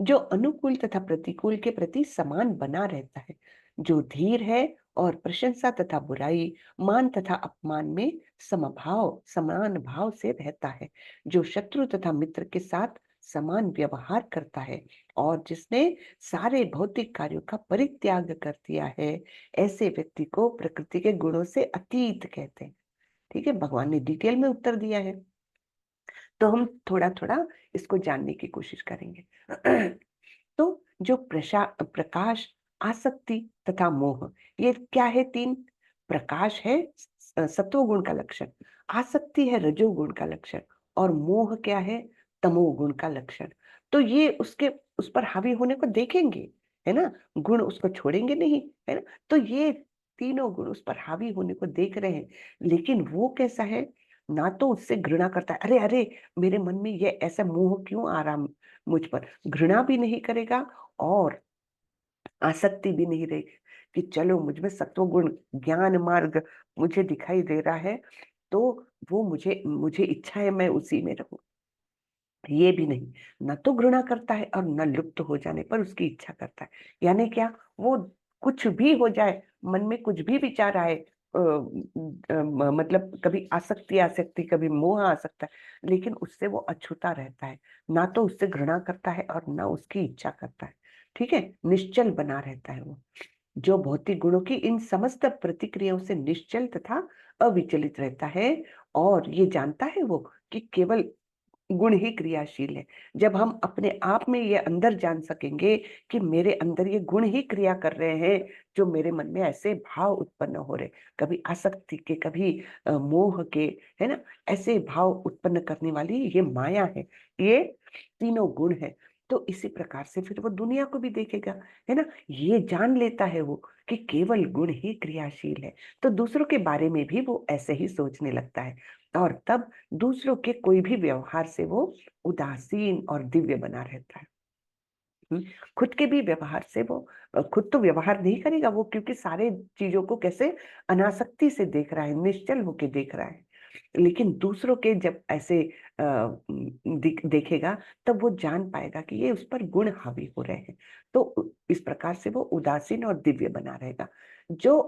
जो अनुकूल तथा प्रतिकूल के प्रति समान बना रहता है, जो धीर है और प्रशंसा तथा बुराई, मान तथा अपमान में समान भाव से रहता है, जो शत्रु तथा मित्र के साथ समान व्यवहार करता है और जिसने सारे भौतिक कार्यों का परित्याग कर दिया है, ऐसे व्यक्ति को प्रकृति के गुणों से अतीत कहते हैं। ठीक है, भगवान ने डिटेल में उत्तर दिया है, तो हम थोड़ा थोड़ा इसको जानने की कोशिश करेंगे। तो जो प्रकाश, आसक्ति तथा मोह, ये क्या है? तीन। प्रकाश है सत्वगुण का लक्षण, आसक्ति है रजोगुण का लक्षण, और मोह क्या है? तमोगुण का लक्षण। तो ये उसके उस पर हावी होने को देखेंगे, है ना, गुण उसको छोड़ेंगे नहीं, है ना। तो ये तीनों गुण उस पर हावी होने को देख रहे हैं, लेकिन वो कैसा है? ना तो उससे घृणा करता है, अरे अरे मेरे मन में ये ऐसा मोह क्यों आ रहा मुझ पर, घृणा भी नहीं करेगा और आसक्ति भी नहीं रहेगी कि चलो मुझ में सत्वगुण ज्ञान मार्ग मुझे दिखाई दे रहा है, तो वो मुझे मुझे इच्छा है मैं उसी में रहूं। ये भी नहीं, न तो घृणा करता है और न लुप्त हो जाने पर उसकी इच्छा करता है। यानी क्या? वो कुछ भी हो जाए, मन में कुछ भी विचार आए, मतलब कभी आसक्ति आ सकती, कभी मोह आ सकता है, लेकिन उससे वो अछूता रहता है, ना तो उससे घृणा करता है और ना उसकी इच्छा करता है। ठीक है, निश्चल बना रहता है वो। जो भौतिक गुणों की इन समस्त प्रतिक्रियाओं से निश्चल तथा अविचलित रहता है, और ये जानता है वो कि केवल गुण ही क्रियाशील है। जब हम अपने आप में ये अंदर जान सकेंगे कि मेरे अंदर ये गुण ही क्रिया कर रहे हैं, जो मेरे मन में ऐसे भाव उत्पन्न हो रहे, कभी आसक्ति के, कभी मोह के, है ना, ऐसे भाव उत्पन्न करने वाली ये माया है, ये तीनों गुण है। तो इसी प्रकार से फिर वो दुनिया को भी देखेगा, है ना, ये जान लेता है वो कि केवल गुण ही क्रियाशील है, तो दूसरों के बारे में भी वो ऐसे ही सोचने लगता है, और तब दूसरों के कोई भी व्यवहार से वो उदासीन और दिव्य बना रहता है। हम्म, खुद के भी व्यवहार से वो खुद तो व्यवहार नहीं करेगा वो, क्योंकि सारे चीजों को कैसे अनासक्ति से देख रहा है, निश्चल होके देख रहा है, लेकिन दूसरों के जब ऐसे देखेगा, तब वो जान पाएगा कि ये उस पर गुण हावी हो रहे हैं। तो इस प्रकार से वो उदासीन और दिव्य बना रहेगा। जो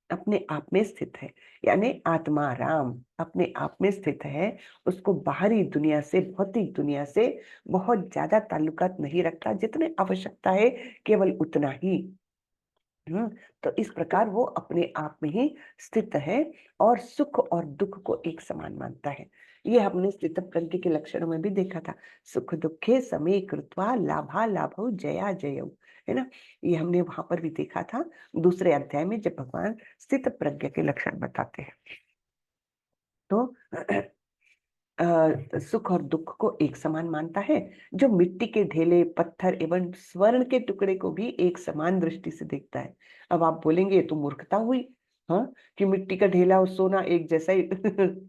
अपने आप में स्थित है, यानी आत्मा राम अपने आप में स्थित है, उसको बाहरी दुनिया से, भौतिक दुनिया से बहुत ज्यादा ताल्लुकात नहीं रखता, जितने आवश्यकता है केवल उतना ही। हम्म, तो इस प्रकार वो अपने आप में ही स्थित है और सुख और दुख को एक समान मानता है। ये हमने स्थित प्रज्ञ के लक्षणों में भी देखा था, सुख दुखे समे कृत्वा लाभा लाभौ जया जयौ, है ना। ये हमने वहां पर भी देखा था दूसरे अध्याय में, जब भगवान स्थित प्रज्ञ के लक्षण बताते हैं। तो सुख और दुख को एक समान मानता है, जो मिट्टी के ढेले, पत्थर एवं स्वर्ण के टुकड़े को भी एक समान दृष्टि से देखता है। अब आप बोलेंगे ये तो मूर्खता हुई, हाँ, कि मिट्टी का ढेला और सोना एक जैसा ही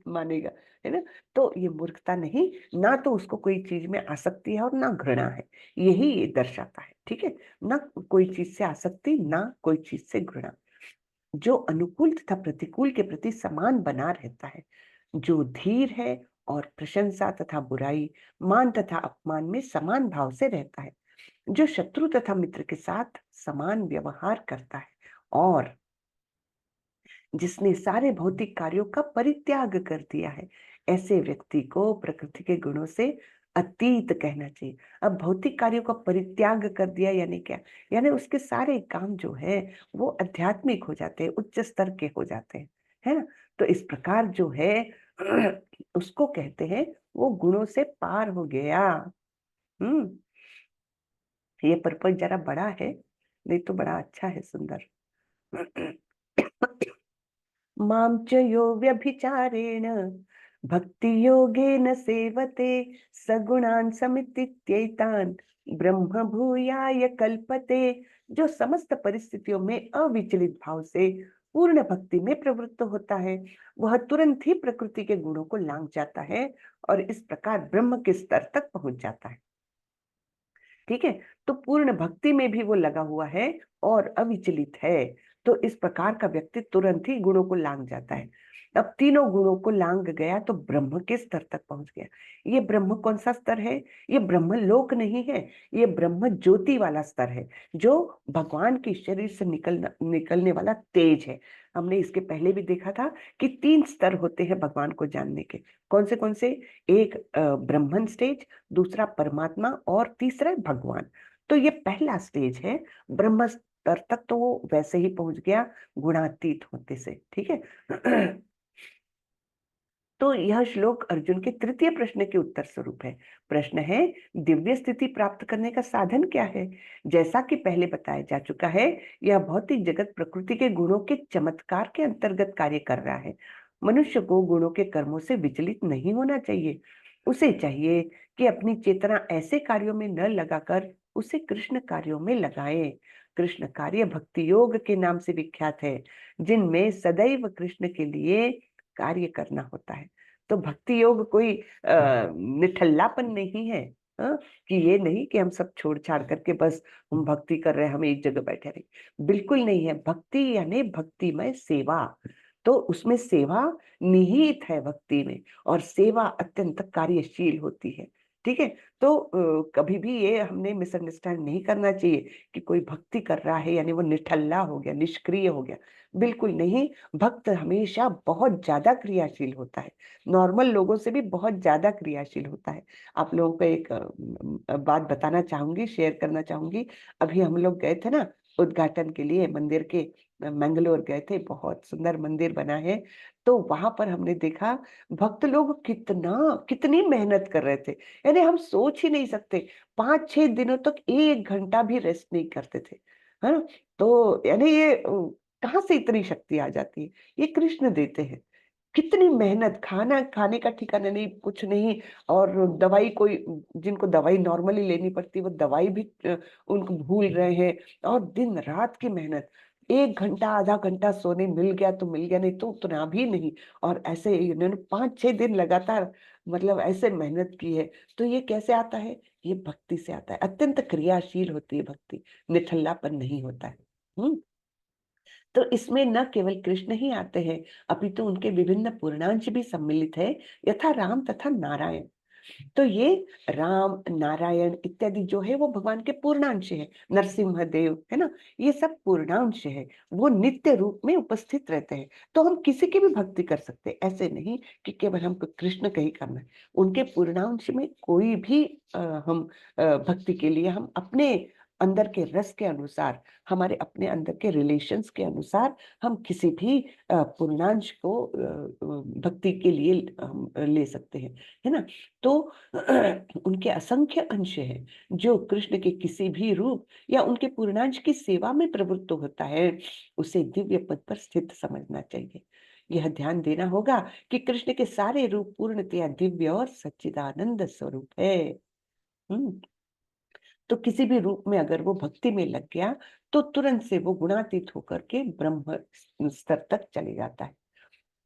मानेगा, है ना। तो ये मूर्खता नहीं, ना तो उसको कोई चीज में आसक्ति है और ना घृणा है, यही ये दर्शाता है। ठीक है, ना कोई चीज से आसक्ति, ना कोई चीज से घृणा, जो अनुकूल तथा प्रतिकूल के प्रति समान बना रहता है, जो धीर है और प्रशंसा तथा बुराई, मान तथा अपमान में समान भाव से रहता है, जो शत्रु तथा मित्र के साथ समान व्यवहार करता है, और जिसने सारे भौतिक कार्यों का परित्याग कर दिया है, ऐसे व्यक्ति को प्रकृति के गुणों से अतीत कहना चाहिए। अब भौतिक कार्यों का परित्याग कर दिया यानी क्या? यानी उसके सारे काम जो है वो आध्यात्मिक हो जाते हैं, उच्च स्तर के हो जाते हैं, है ना। तो इस प्रकार जो है उसको कहते हैं वो गुणों से पार हो गया। हम्म, ये पर्पल जरा बड़ा है, नहीं तो बड़ा अच्छा है, सुंदर। मां च यो व्यभिचारेण भक्ति योगेन सेवते सगुणान् समितित्येतान् ब्रह्म भूयाय कल्पते। जो समस्त परिस्थितियों में अविचलित भाव से पूर्ण भक्ति में प्रवृत्त होता है, वह तुरंत ही प्रकृति के गुणों को लांघ जाता है और इस प्रकार ब्रह्म के स्तर तक पहुंच जाता है। ठीक है, तो पूर्ण भक्ति में भी वो लगा हुआ है और अविचलित है, तो इस प्रकार का व्यक्ति तुरंत ही गुणों को लांघ जाता है। अब तीनों गुणों को लांग गया तो ब्रह्म के स्तर तक पहुंच गया। ये ब्रह्म कौन सा स्तर है? ये ब्रह्म लोक नहीं है, ये ब्रह्म ज्योति वाला स्तर है, जो भगवान के शरीर से निकलने वाला तेज है। हमने इसके पहले भी देखा था कि 3 स्तर होते हैं भगवान को जानने के। कौन से? एक ब्रह्मन स्टेज, दूसरा परमात्मा, और तीसरा है भगवान। तो ये पहला स्टेज है ब्रह्म स्तर तक, तो वो वैसे ही पहुंच गया गुणातीत होते से। ठीक है। तो यह श्लोक अर्जुन के तृतीय प्रश्न के उत्तर स्वरूप है। प्रश्न है, दिव्य स्थिति प्राप्त करने का साधन क्या है? जैसा कि पहले बताया जा चुका है, यह भौतिक जगत प्रकृति के गुणों के चमत्कार के अंतर्गत कार्य कर रहा है। मनुष्य को गुणों के कर्मों से विचलित नहीं होना चाहिए। उसे चाहिए कि अपनी चेतना ऐसे कार्यों में न लगाकर उसे कृष्ण कार्यों में लगाए। कृष्ण कार्य भक्ति योग के नाम से विख्यात है, जिनमें सदैव कृष्ण के लिए कार्य करना होता है। तो भक्ति योग कोई निठल्लापन नहीं है। कि ये नहीं कि हम सब छोड़ छाड़ करके बस हम भक्ति कर रहे हैं, हम एक जगह बैठे रहे। बिल्कुल नहीं है। भक्ति यानी भक्तिमय सेवा। तो उसमें सेवा निहित है भक्ति में, और सेवा अत्यंत कार्यशील होती है। ठीक है। तो कभी भी ये हमने मिसअंडरस्टैंड नहीं करना चाहिए कि कोई भक्ति कर रहा है यानी वो निठल्ला हो गया, निष्क्रिय हो गया। बिल्कुल नहीं। भक्त हमेशा बहुत ज्यादा क्रियाशील होता है, नॉर्मल लोगों से भी बहुत ज्यादा क्रियाशील होता है। आप लोगों को एक बात बताना चाहूंगी, शेयर करना चाहूंगी। अभी हम लोग गए थे ना उद्घाटन के लिए मंदिर के, मंगलोर गए थे। बहुत सुंदर मंदिर बना है। तो वहां पर हमने देखा भक्त लोग कितनी मेहनत कर रहे थे। यानी हम सोच ही नहीं सकते, 5-6 दिनों तक 1 घंटा भी रेस्ट नहीं करते थे। है ना? तो यानी ये कहाँ से इतनी शक्ति आ जाती है? ये कृष्ण देते हैं। कितनी मेहनत, खाना खाने का ठिकाना नहीं, कुछ नहीं। और दवाई, कोई जिनको दवाई नॉर्मली लेनी पड़ती है वो दवाई भी उनको भूल रहे हैं। और दिन रात की मेहनत, 1 घंटा आधा घंटा सोने मिल गया तो मिल गया, नहीं तो उतना भी नहीं। और ऐसे इन्होंने 5-6 दिन लगातार मतलब ऐसे मेहनत की है। तो ये कैसे आता है? ये भक्ति से आता है। अत्यंत क्रियाशील होती है भक्ति, निठल्लापन नहीं होता है। तो इसमें न केवल कृष्ण ही आते हैं, अपितु उनके विभिन्न पूर्णांश भी सम्मिलित है, यथा राम तथा नारायण। तो ये राम, नारायण इत्यादि जो है वो भगवान के पूर्णांश है। नरसिंह देव, है ना, ये सब पूर्णांश है। वो नित्य रूप में उपस्थित रहते हैं। तो हम किसी की भी भक्ति कर सकते हैं, ऐसे नहीं कि केवल हमको कृष्ण का ही करना है। उनके पूर्णांश में कोई भी हम भक्ति के लिए हम अपने अंदर के रस के अनुसार, हमारे अपने अंदर के रिलेशंस के अनुसार हम किसी भी पूर्णांश को भक्ति के लिए हम ले सकते हैं। है ना? तो उनके असंख्य अंश हैं। जो कृष्ण के किसी भी रूप या उनके पूर्णांश की सेवा में प्रवृत्त होता है, उसे दिव्य पद पर स्थित समझना चाहिए। यह ध्यान देना होगा कि कृष्ण के सारे रूप पूर्णतया दिव्य और सच्चिदानंद स्वरूप है। हम्म तो किसी भी रूप में अगर वो भक्ति में लग गया तो तुरंत से वो गुणातीत होकर के ब्रह्म स्तर तक चले जाता है।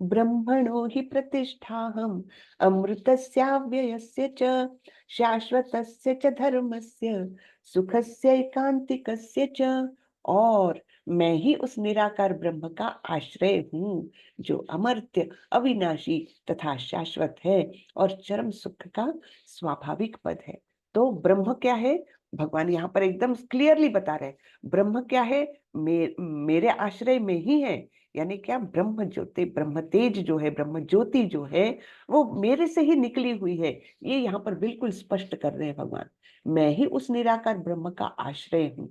ब्रह्मणो हि प्रतिष्ठाहम् अमृतस्याव्ययस्य च शाश्वतस्य च धर्मस्य सुखस्य एकांतिकस्य च। और मैं ही उस निराकार ब्रह्म का आश्रय हूँ, जो अमर्त्य, अविनाशी तथा शाश्वत है और चरम सुख का स्वाभाविक पद है। तो ब्रह्म क्या है? भगवान यहाँ पर एकदम क्लियरली बता रहे हैं, ब्रह्म क्या है? मेरे आश्रय में ही है। यानी क्या? ब्रह्म ज्योति, ब्रह्म तेज जो है, ब्रह्म ज्योति जो है, वो मेरे से ही निकली हुई है। ये यहाँ पर बिल्कुल स्पष्ट कर रहे हैं भगवान। मैं ही उस निराकार ब्रह्म का आश्रय हूँ।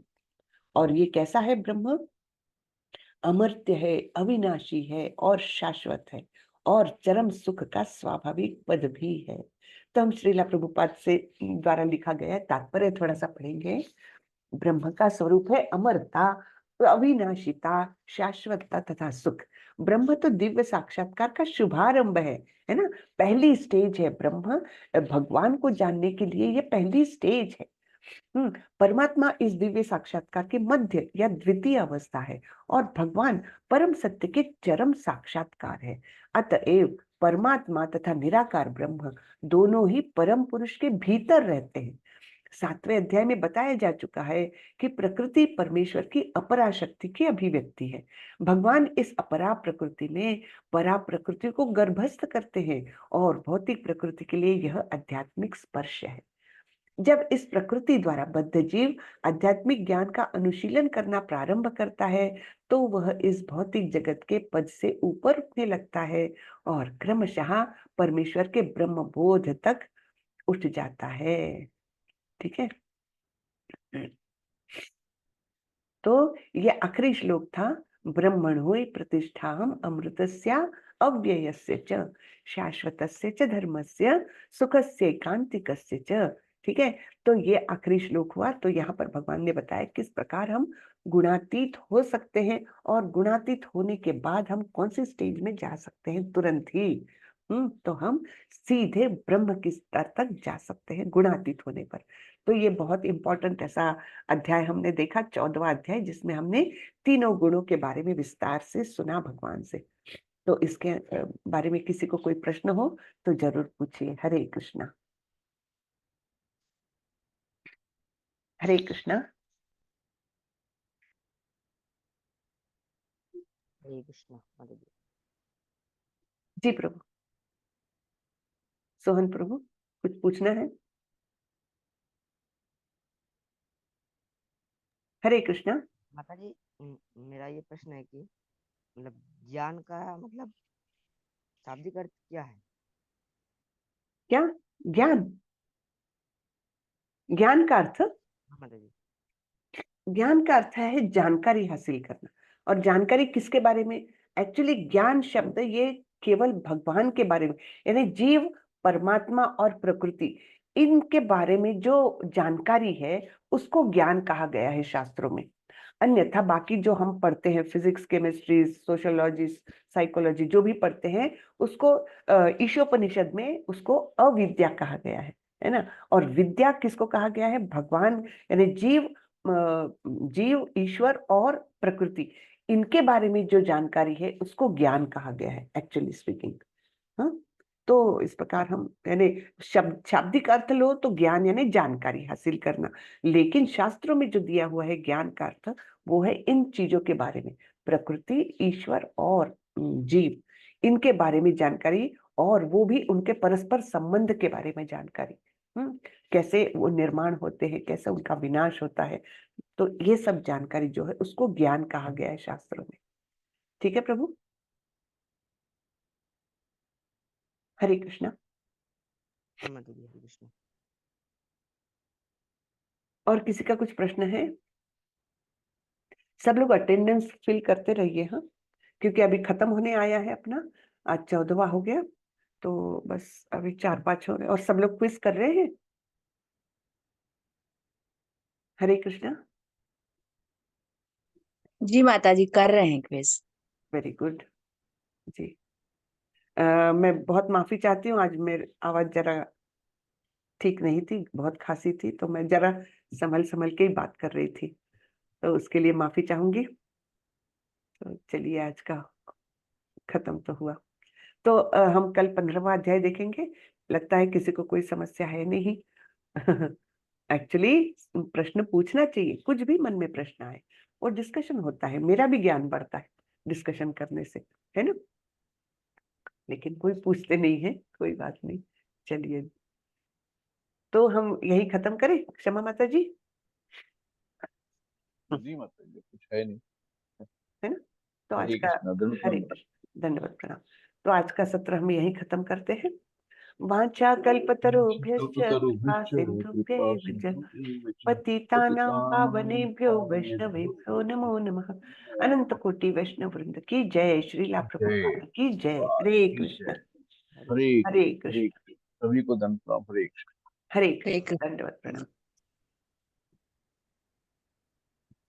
और ये कैसा है ब्रह्म? अमर्त्य है, अविनाशी है और शाश्वत है, और चरम सुख का स्वाभाविक पद भी है। तो हम श्रीला प्रभुपाद से द्वारा लिखा गया तात्पर्य थोड़ा सा पढ़ेंगे। ब्रह्म का स्वरूप है अमरता, अविनाशिता, शाश्वतता तथा सुख। ब्रह्म तो दिव्य साक्षात्कार का शुभारंभ है ना? पहली स्टेज है ब्रह्म। भगवान को जानने के लिए ये पहली स्टेज है। परमात्मा इस दिव्य साक्षात्कार के मध्य या द्वितीय अवस्था है, और भगवान परम सत्य के चरम साक्षात्कार है। अतएव परमात्मा तथा निराकार ब्रह्म दोनों ही परम पुरुष के भीतर रहते हैं। 7वें अध्याय में बताया जा चुका है कि प्रकृति परमेश्वर की अपरा शक्ति की अभिव्यक्ति है। भगवान इस अपरा प्रकृति में परा प्रकृति को गर्भस्थ करते हैं और भौतिक प्रकृति के लिए यह आध्यात्मिक स्पर्श है। जब इस प्रकृति द्वारा बद्ध जीव आध्यात्मिक ज्ञान का अनुशीलन करना प्रारंभ करता है तो वह इस भौतिक जगत के पद से ऊपर उठने लगता है और क्रमशः परमेश्वर के ब्रह्म बोध तक उठ जाता है। ठीक है, तो ये आखिरी श्लोक था। ब्रह्मणो प्रतिष्ठाम अमृतस्या अव्ययस्य च शाश्वतस्य च धर्मस्य सुखस्य एकांतिकस्य च। ठीक है, तो ये आखिरी श्लोक हुआ। तो यहाँ पर भगवान ने बताया किस प्रकार हम गुणातीत हो सकते हैं और गुणातीत होने के बाद हम कौन सी स्टेज में जा सकते हैं तुरंत ही। तो हम सीधे ब्रह्म की स्तर तक जा सकते हैं गुणातीत होने पर। तो ये बहुत इंपॉर्टेंट ऐसा अध्याय हमने देखा, 14वां अध्याय, जिसमें हमने तीनों गुणों के बारे में विस्तार से सुना भगवान से। तो इसके बारे में किसी को कोई प्रश्न हो तो जरूर पूछिए। हरे कृष्णा। हरे कृष्णा। हरे कृष्णा। हरे जी प्रभु। सोहन प्रभु, कुछ पूछना है? हरे कृष्णा। माता जी, मेरा ये प्रश्न है कि मतलब ज्ञान का मतलब शाब्दिक अर्थ क्या है? क्या? ज्ञान? ज्ञान का अर्थ? हाँ माता जी। ज्ञान का अर्थ है जानकारी हासिल करना। और जानकारी किसके बारे में? एक्चुअली ज्ञान शब्द ये केवल भगवान के बारे में, यानी जीव, परमात्मा और प्रकृति, इनके बारे में जो जानकारी है उसको ज्ञान कहा गया है शास्त्रों में। अन्यथा बाकी जो हम पढ़ते हैं, फिजिक्स, केमिस्ट्री, सोशियोलॉजी, साइकोलॉजी, जो भी पढ़ते हैं उसको ईशोपनिषद में उसको अविद्या कहा गया है ना। और विद्या किसको कहा गया है? भगवान, यानी जीव, जीव, ईश्वर और प्रकृति, इनके बारे में जो जानकारी है उसको ज्ञान कहा गया है एक्चुअली स्पीकिंग। हाँ, तो इस प्रकार हम, यानी शाब्दिक अर्थ लो तो ज्ञान यानी जानकारी हासिल करना, लेकिन शास्त्रों में जो दिया हुआ है ज्ञान का अर्थ वो है इन चीजों के बारे में, प्रकृति, ईश्वर और जीव, इनके बारे में जानकारी, और वो भी उनके परस्पर संबंध के बारे में जानकारी। कैसे वो निर्माण होते हैं, कैसे उनका विनाश होता है, तो ये सब जानकारी जो है उसको ज्ञान कहा गया है शास्त्रों में। ठीक है प्रभु। हरे कृष्णा। हाँ माता जी। हरे कृष्णा। और किसी का कुछ प्रश्न है? सब लोग अटेंडेंस फिल करते रहिए, हाँ, क्योंकि अभी खत्म होने आया है अपना। आज 14वां हो गया, तो बस अभी 4-5 हो रहे, और सब लोग क्विज कर रहे हैं। हरे कृष्णा। जी माता जी, कर रहे हैं क्विज। वेरी गुड जी। मैं बहुत माफी चाहती हूँ, आज मेरी आवाज जरा ठीक नहीं थी, बहुत खांसी थी, तो मैं जरा संभल संभल के ही बात कर रही थी, तो उसके लिए माफी चाहूंगी। तो चलिए, आज का खत्म तो हुआ। तो हम कल 15वां अध्याय देखेंगे। लगता है किसी को कोई समस्या है नहीं। एक्चुअली प्रश्न पूछना चाहिए, कुछ भी मन में प्रश्न आए और डिस्कशन होता है, मेरा भी ज्ञान बढ़ता है डिस्कशन करने से, है ना। लेकिन कोई पूछते नहीं है, कोई बात नहीं। चलिए, तो हम यही खत्म करें, क्षमा माता जी। जी माता जी, कुछ है नहीं। है ना। तो आज हरे का, कृष्णा, दंड हरे प्रणाम। कृष्ण, दंडवत प्रणाम। तो आज का सत्र हम यही खत्म करते हैं। वाचा कल्पतरुभ्यश्च कृपा कल्पतरुभ्यश्च कृपा सिन्धुभ्यैव च सिन्धुभ्यश्च पतितानां पतितानां पावनेभ्यो वैष्णवेभ्यो नमो नमः। अनंत कोटि वैष्णव वृंद की जय, श्रीला जय प्रभुपाद की जय। प्रभुपाद हरे की कृष्ण। जय। हरे हरे हरे कृष्ण, हरे कृष्ण। कृष्ण। सभी को दंड प्रणाम। हरे कृष्ण। हरे एक कृष्ण। दंडवत प्रणाम।